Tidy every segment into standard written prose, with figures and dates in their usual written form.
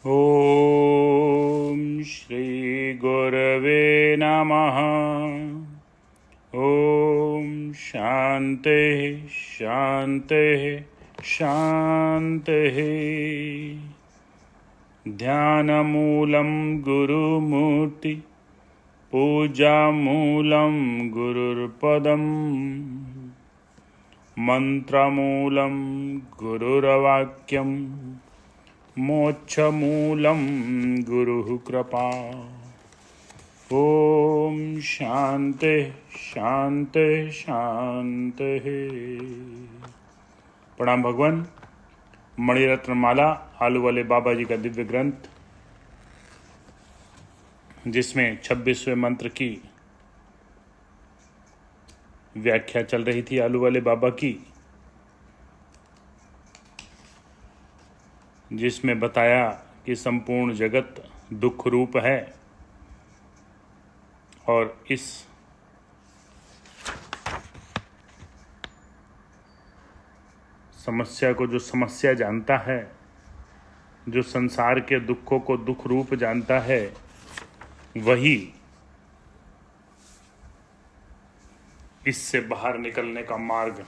ॐ श्री गुरवे नमः। ॐ शांति शांति शांति। ध्यानमूलं गुरुमूर्ति पूजामूलं गुरुर्पदम् मंत्रमूलं गुरुर्वाक्यम् मोक्षमूलं गुरुः कृपा। ओम शांति शांति शांति। प्रणाम भगवान। मणिरत्न माला आलू वाले बाबा जी का दिव्य ग्रंथ, जिसमें 26वें मंत्र की व्याख्या चल रही थी आलू वाले बाबा की, जिसमें बताया कि संपूर्ण जगत दुख रूप है और इस समस्या को जो समस्या जानता है, जो संसार के दुखों को दुख रूप जानता है, वही इससे बाहर निकलने का मार्ग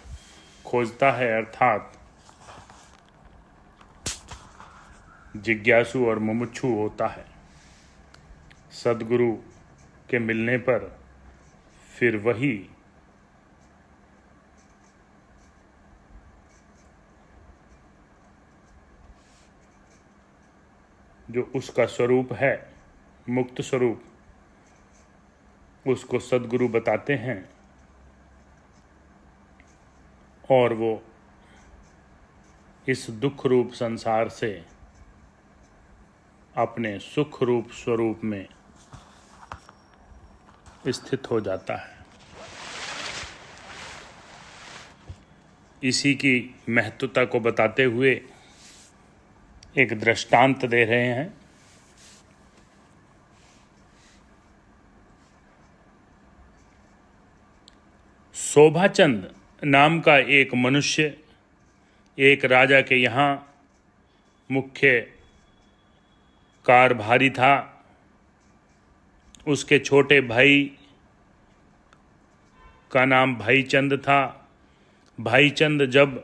खोजता है, अर्थात जिज्ञासु और मुमुक्षु होता है। सद्गुरु के मिलने पर फिर वही जो उसका स्वरूप है, मुक्त स्वरूप, उसको सद्गुरु बताते हैं और वो इस दुख रूप संसार से अपने सुख रूप स्वरूप में स्थित हो जाता है। इसी की महत्वता को बताते हुए एक दृष्टांत दे रहे हैं। शोभाचंद नाम का एक मनुष्य एक राजा के यहाँ मुख्य कारभारी था। उसके छोटे भाई का नाम भाईचंद था। भाईचंद जब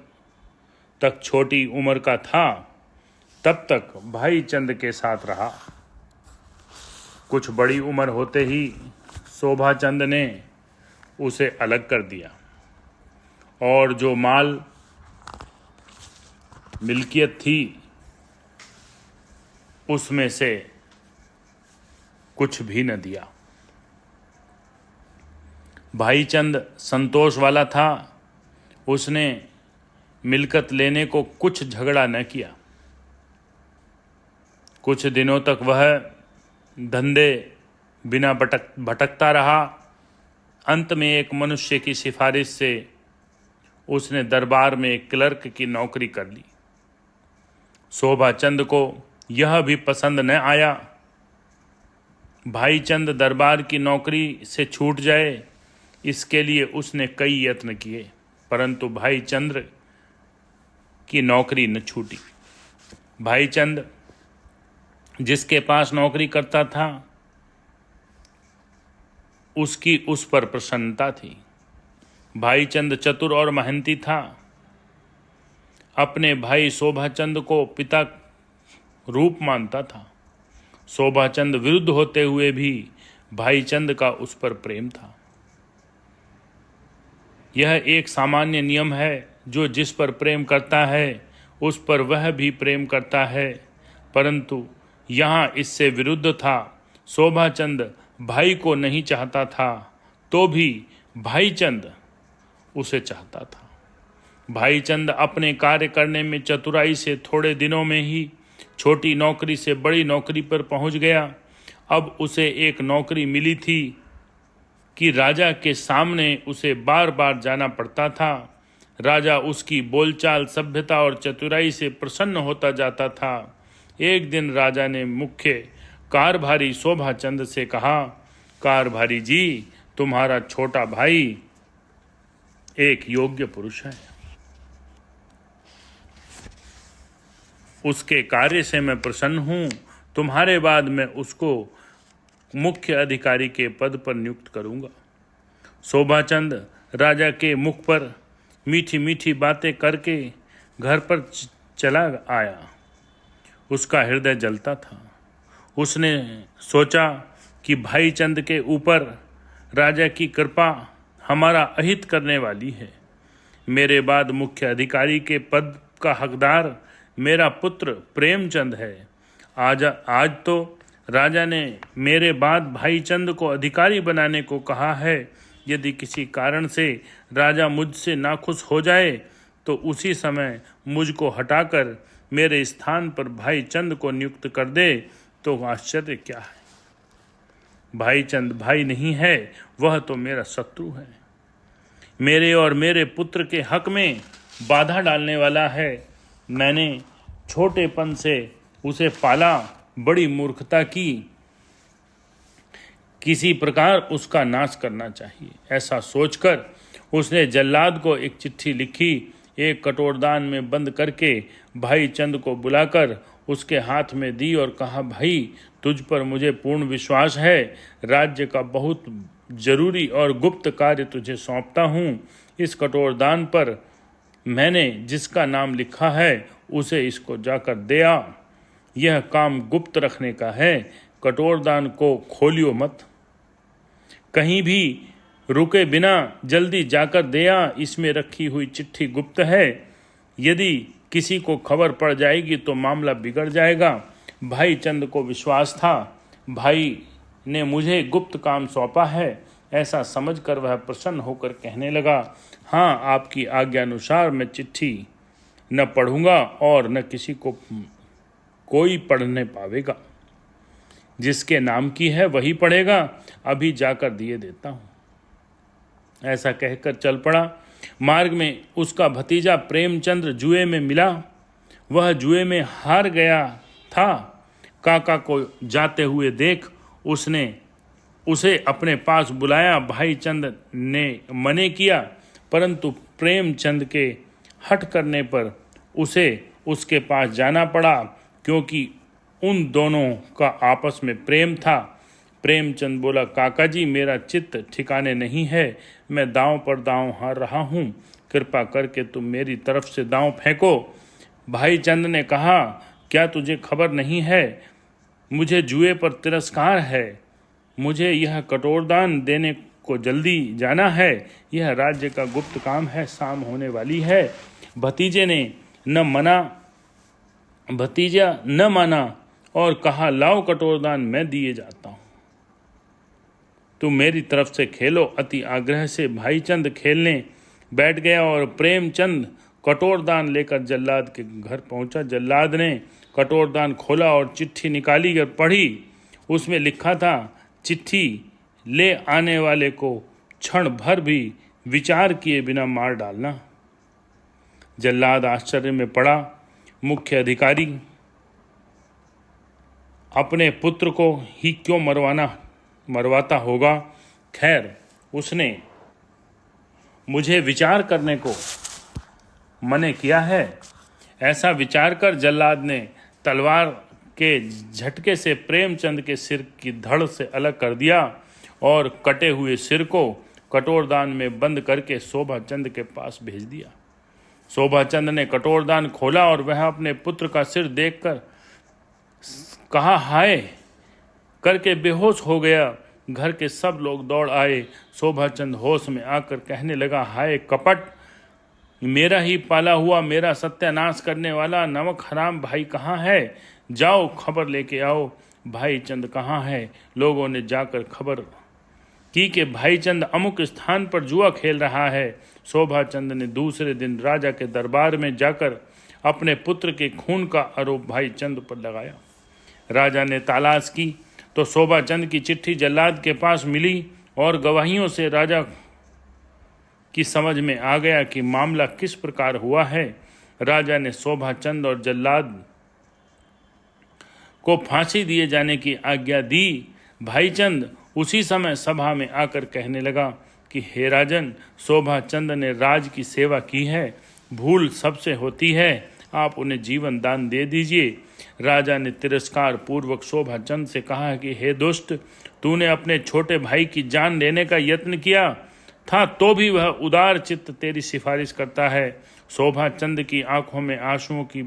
तक छोटी उम्र का था तब तक भाईचंद के साथ रहा। कुछ बड़ी उम्र होते ही शोभाचंद ने उसे अलग कर दिया और जो माल मिल्कियत थी उसमें से कुछ भी न दिया। भाईचंद संतोष वाला था। उसने मिल्कत लेने को कुछ झगड़ा न किया। कुछ दिनों तक वह धंधे बिना भटकता रहा। अंत में एक मनुष्य की सिफारिश से उसने दरबार में एक क्लर्क की नौकरी कर ली। शोभाचंद को यह भी पसंद न आया। भाईचंद दरबार की नौकरी से छूट जाए, इसके लिए उसने कई यत्न किए, परंतु भाईचंद की नौकरी न छूटी। भाईचंद जिसके पास नौकरी करता था उसकी उस पर प्रसन्नता थी। भाईचंद चतुर और मेहनती था। अपने भाई शोभाचंद को पिता रूप मानता था। शोभाचंद विरुद्ध होते हुए भी भाईचंद का उस पर प्रेम था। यह एक सामान्य नियम है, जो जिस पर प्रेम करता है उस पर वह भी प्रेम करता है, परंतु यहाँ इससे विरुद्ध था। शोभाचंद भाई को नहीं चाहता था तो भी भाईचंद उसे चाहता था। भाईचंद अपने कार्य करने में चतुराई से थोड़े दिनों में ही छोटी नौकरी से बड़ी नौकरी पर पहुंच गया। अब उसे एक नौकरी मिली थी कि राजा के सामने उसे बार बार जाना पड़ता था। राजा उसकी बोलचाल, सभ्यता और चतुराई से प्रसन्न होता जाता था। एक दिन राजा ने मुख्य कारभारी शोभाचंद से कहा, कारभारी जी, तुम्हारा छोटा भाई एक योग्य पुरुष है। उसके कार्य से मैं प्रसन्न हूँ। तुम्हारे बाद मैं उसको मुख्य अधिकारी के पद पर नियुक्त करूँगा। शोभाचंद राजा के मुख पर मीठी मीठी बातें करके घर पर चला आया। उसका हृदय जलता था। उसने सोचा कि भाई चंद के ऊपर राजा की कृपा हमारा अहित करने वाली है। मेरे बाद मुख्य अधिकारी के पद का हकदार मेरा पुत्र प्रेमचंद है। आज तो राजा ने मेरे बाद भाई चंद को अधिकारी बनाने को कहा है। यदि किसी कारण से राजा मुझसे नाखुश हो जाए तो उसी समय मुझको हटाकर मेरे स्थान पर भाई चंद को नियुक्त कर दे तो आश्चर्य क्या है। भाई चंद भाई नहीं है, वह तो मेरा शत्रु है। मेरे और मेरे पुत्र के हक में बाधा डालने वाला है। मैंने छोटेपन से उसे पाला, बड़ी मूर्खता की। किसी प्रकार उसका नाश करना चाहिए। ऐसा सोचकर उसने जल्लाद को एक चिट्ठी लिखी, एक कटोरदान में बंद करके भाई चंद को बुलाकर उसके हाथ में दी और कहा, भाई तुझ पर मुझे पूर्ण विश्वास है। राज्य का बहुत जरूरी और गुप्त कार्य तुझे सौंपता हूँ। इस कटोरदान पर मैंने जिसका नाम लिखा है उसे इसको जाकर दे आ। यह काम गुप्त रखने का है। कटोरदान को खोलियो मत। कहीं भी रुके बिना जल्दी जाकर दे आ। इसमें रखी हुई चिट्ठी गुप्त है। यदि किसी को खबर पड़ जाएगी तो मामला बिगड़ जाएगा। भाई चंद को विश्वास था, भाई ने मुझे गुप्त काम सौंपा है। ऐसा समझकर वह प्रसन्न होकर कहने लगा, हाँ, आपकी आज्ञा अनुसार मैं चिट्ठी न पढ़ूंगा और न किसी को कोई पढ़ने पावेगा। जिसके नाम की है वही पढ़ेगा। अभी जाकर दिए देता हूँ। ऐसा कहकर चल पड़ा। मार्ग में उसका भतीजा प्रेमचंद्र जुए में मिला। वह जुए में हार गया था। काका को जाते हुए देख उसने उसे अपने पास बुलाया। भाई चंद ने मने किया, परंतु प्रेमचंद के हट करने पर उसे उसके पास जाना पड़ा, क्योंकि उन दोनों का आपस में प्रेम था। प्रेमचंद बोला, काका जी, मेरा चित्त ठिकाने नहीं है। मैं दांव पर दांव हार रहा हूँ। कृपा करके तुम मेरी तरफ से दांव फेंको। भाई चंद ने कहा, क्या तुझे खबर नहीं है? मुझे जुए पर तिरस्कार है। मुझे यह कटोरदान देने को जल्दी जाना है। यह राज्य का गुप्त काम है। शाम होने वाली है। भतीजा न माना और कहा, लाओ कटोरदान मैं दिए जाता हूँ, तुम मेरी तरफ से खेलो। अति आग्रह से भाईचंद खेलने बैठ गया और प्रेमचंद कटोरदान लेकर जल्लाद के घर पहुंचा। जल्लाद ने कटोरदान खोला और चिट्ठी निकाली और पढ़ी। उसमें लिखा था, चिट्ठी ले आने वाले को क्षण भर भी विचार किए बिना मार डालना। जल्लाद आश्चर्य में पड़ा। मुख्य अधिकारी अपने पुत्र को ही क्यों मरवाता होगा। खैर, उसने मुझे विचार करने को मने किया है। ऐसा विचार कर जल्लाद ने तलवार के झटके से प्रेमचंद के सिर की धड़ से अलग कर दिया और कटे हुए सिर को कटोरदान में बंद करके शोभाचंद के पास भेज दिया। शोभाचंद ने कटोरदान खोला और वह अपने पुत्र का सिर देखकर कहा, हाय करके बेहोश हो गया। घर के सब लोग दौड़ आए। शोभाचंद होश में आकर कहने लगा, हाय कपट, मेरा ही पाला हुआ, मेरा सत्यानाश करने वाला नमक हराम भाई कहाँ है? जाओ खबर लेके आओ। भाईचंद कहाँ है? लोगों ने जाकर खबर की कि भाईचंद अमुक स्थान पर जुआ खेल रहा है। शोभाचंद ने दूसरे दिन राजा के दरबार में जाकर अपने पुत्र के खून का आरोप भाईचंद पर लगाया। राजा ने तलाश की तो शोभाचंद की चिट्ठी जल्लाद के पास मिली और गवाहियों से राजा की समझ में आ गया कि मामला किस प्रकार हुआ है। राजा ने शोभाचंद और जल्लाद को फांसी दिए जाने की आज्ञा दी। भाईचंद उसी समय सभा में आकर कहने लगा कि हे राजन, शोभाचंद ने राज की सेवा की है। भूल सबसे होती है। आप उन्हें जीवन दान दे दीजिए। राजा ने तिरस्कार पूर्वक शोभाचंद से कहा कि हे दुष्ट, तूने अपने छोटे भाई की जान लेने का यत्न किया था, तो भी वह उदार चित्त तेरी सिफारिश करता है। शोभाचंद की आंखों में आंसुओं की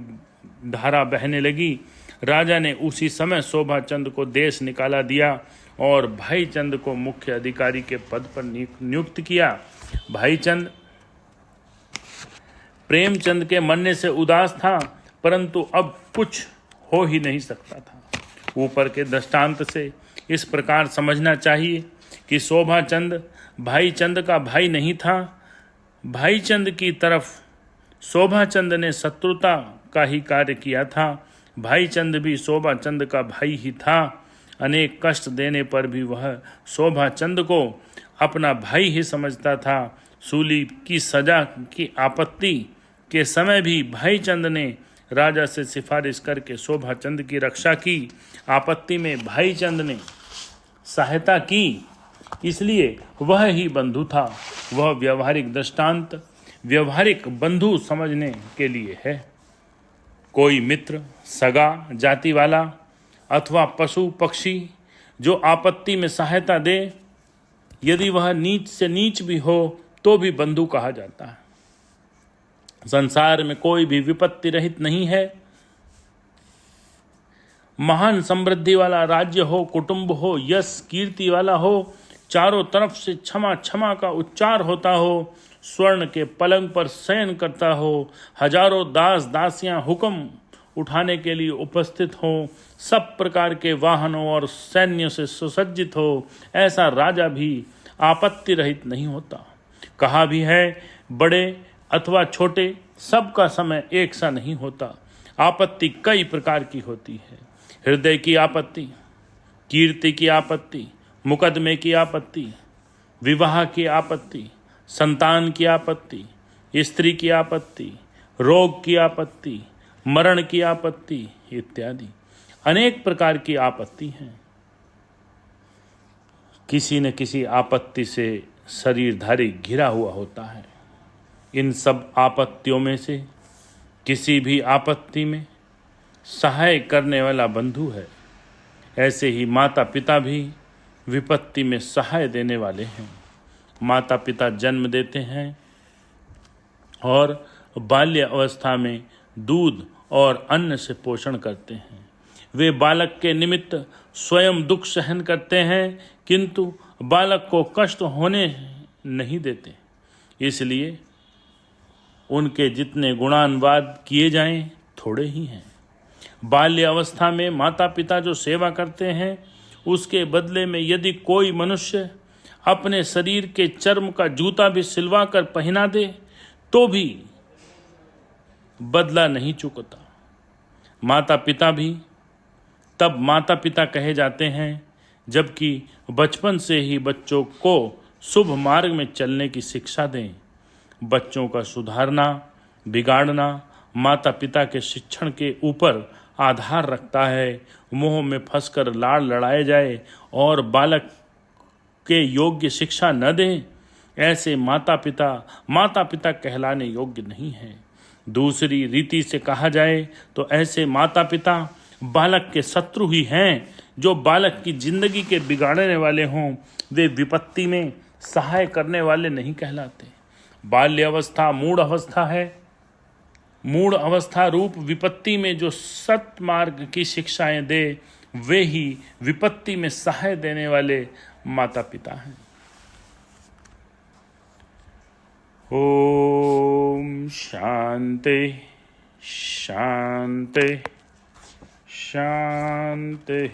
धारा बहने लगी। राजा ने उसी समय शोभाचंद को देश निकाला दिया और भाईचंद को मुख्य अधिकारी के पद पर नियुक्त किया। भाईचंद प्रेमचंद के मरने से उदास था, परंतु अब कुछ हो ही नहीं सकता था। ऊपर के दृष्टांत से इस प्रकार समझना चाहिए कि शोभाचंद भाईचंद का भाई नहीं था। भाईचंद की तरफ शोभाचंद ने शत्रुता का ही कार्य किया था। भाईचंद भी शोभाचंद का भाई ही था। अनेक कष्ट देने पर भी वह शोभाचंद को अपना भाई ही समझता था। सूली की सजा की आपत्ति के समय भी भाईचंद ने राजा से सिफारिश करके शोभाचंद की रक्षा की। आपत्ति में भाईचंद ने सहायता की, इसलिए वह ही बंधु था। वह व्यवहारिक दृष्टांत व्यवहारिक बंधु समझने के लिए है। कोई मित्र, सगा, जाति वाला अथवा पशु पक्षी जो आपत्ति में सहायता दे, यदि वह नीच से नीच भी हो तो भी बंधु कहा जाता है। संसार में कोई भी विपत्ति रहित नहीं है। महान समृद्धि वाला राज्य हो, कुटुंब हो, यश कीर्ति वाला हो, चारों तरफ से क्षमा क्षमा का उच्चार होता हो, स्वर्ण के पलंग पर शयन करता हो, हजारों दास दासियां हुक्म उठाने के लिए उपस्थित हो, सब प्रकार के वाहनों और सैन्य से सुसज्जित हो, ऐसा राजा भी आपत्ति रहित नहीं होता। कहा भी है, बड़े अथवा छोटे सबका समय एक सा नहीं होता। आपत्ति कई प्रकार की होती है। हृदय की आपत्ति, कीर्ति की आपत्ति, मुकदमे की आपत्ति, विवाह की आपत्ति, संतान की आपत्ति, स्त्री की आपत्ति, रोग की आपत्ति, मरण की आपत्ति इत्यादि अनेक प्रकार की आपत्ति हैं। किसी न किसी आपत्ति से शरीरधारी घिरा हुआ होता है। इन सब आपत्तियों में से किसी भी आपत्ति में सहाय करने वाला बंधु है। ऐसे ही माता पिता भी विपत्ति में सहाय देने वाले हैं। माता पिता जन्म देते हैं और बाल्य अवस्था में दूध और अन्न से पोषण करते हैं। वे बालक के निमित्त स्वयं दुख सहन करते हैं, किंतु बालक को कष्ट होने नहीं देते। इसलिए उनके जितने गुणानुवाद किए जाएं थोड़े ही हैं। बाल्य अवस्था में माता पिता जो सेवा करते हैं, उसके बदले में यदि कोई मनुष्य अपने शरीर के चर्म का जूता भी सिलवा कर पहना दे तो भी बदला नहीं चुकता। माता पिता भी तब माता पिता कहे जाते हैं जबकि बचपन से ही बच्चों को शुभ मार्ग में चलने की शिक्षा दें। बच्चों का सुधारना बिगाड़ना माता पिता के शिक्षण के ऊपर आधार रखता है। मोह में फंसकर लाड़ लड़ाए जाए और बालक के योग्य शिक्षा न दें, ऐसे माता पिता कहलाने योग्य नहीं हैं। दूसरी रीति से कहा जाए तो ऐसे माता पिता बालक के शत्रु ही हैं। जो बालक की जिंदगी के बिगाड़ने वाले हों, वे विपत्ति में सहाय करने वाले नहीं कहलाते। बाल्य अवस्था मूढ़ अवस्था है। मूढ़ अवस्था रूप विपत्ति में जो सत्मार्ग की शिक्षाएं दे, वे ही विपत्ति में सहाय देने वाले माता पिता हैं। ओम शांति शांति शांति।